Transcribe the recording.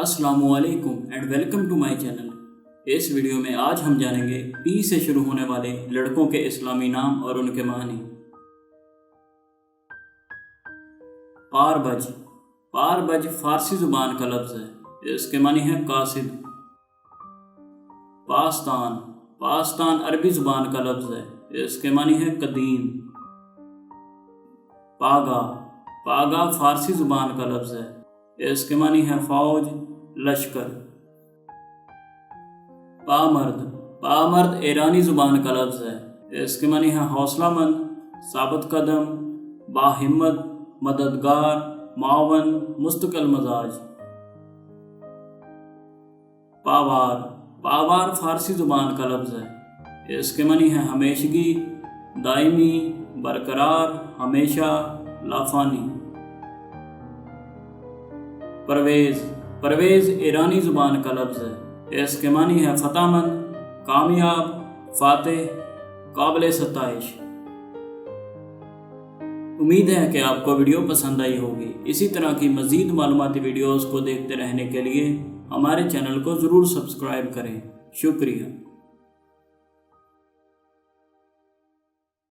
अस्सलामुअलैकुम and welcome to my channel. इस video में आज हम जानेंगे पी से शुरू होने वाले लड़कों के इस्लामी नाम और उनके मानी। पारबज। पारबज फारसी ज़ुबान का लफ्ज़ है, इसके मानी है कासिद। पास्तान। पास्तान अरबी ज़ुबान का लफ्ज़ है, इसके मानी है कदीम। पागा। पागा फारसी ज़ुबान का लफ्ज़ है, इसके मानी है फौज, लश्कर। पामर्द। पामर्द ईरानी ज़ुबान का लफ्ज़ है, इसके मानी है हौसलामंद, साबित कदम, बाहिम्मत, मददगार, मावन, मुस्तकिल मजाज। पावार। पावार फारसी ज़ुबान का लफ्ज़ है, इसके मानी है हमेशगी, दायमी, बरकरार, हमेशा, लाफानी। परवेज़। परवेज़ ईरानी ज़ुबान का लफ्ज़ है, इसके मानी है फ़तहमंद, कामयाब, फ़ातेह, काबिल सताइश। उम्मीद है कि आपको वीडियो पसंद आई होगी। इसी तरह की मज़ीद मालूमाती वीडियोज़ को देखते रहने के लिए हमारे चैनल को ज़रूर सब्सक्राइब करें। शुक्रिया।